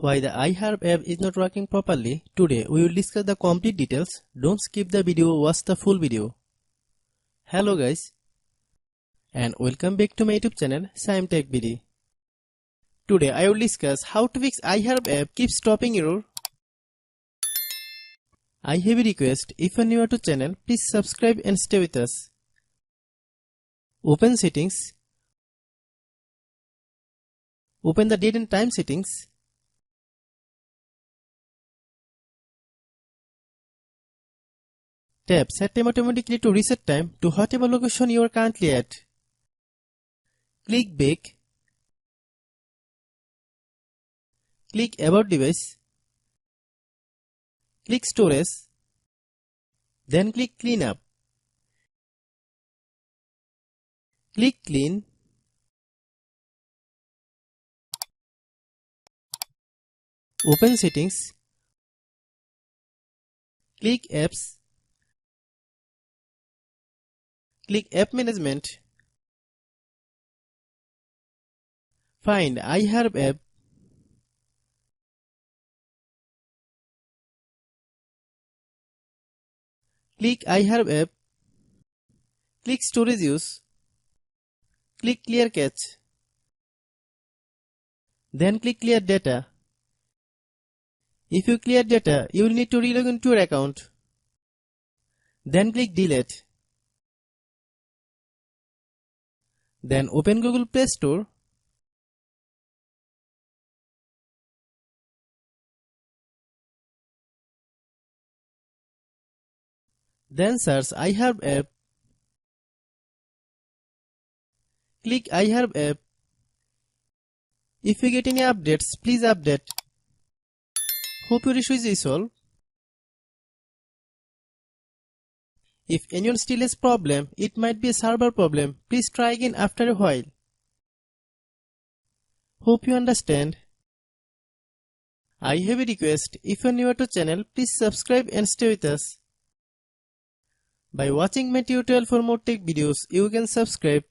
Why the iHerb app is not working properly. Today we will discuss the complete details. Don't skip the video, watch the full video. Hello guys and welcome back to my YouTube channel Shaem Tech BD. Today I will discuss how to fix iHerb app keeps stopping error. I have a request, if you are new to channel, please subscribe and stay with us. Open settings. Open the date and time settings. Tap Set Time automatically to reset time to whatever location you are currently at. Click Back. Click About Device. Click Storage. Then click Clean Up. Click Clean. Open Settings. Click Apps. Click App Management. Find iHerb app. Click iHerb app. Click Storage Use. Click Clear Cache. Then click Clear Data. If you clear data, you will need to relog into your account. Then click Delete. Then open Google Play Store. Then search iHerb app. Click iHerb app. If you get any updates, please update. Hope your issue is solved. If anyone still has problem, it might be a server problem. Please try again after a while. Hope you understand. I have a request. If you are new to channel, please subscribe and stay with us. By watching my tutorial for more tech videos, you can subscribe.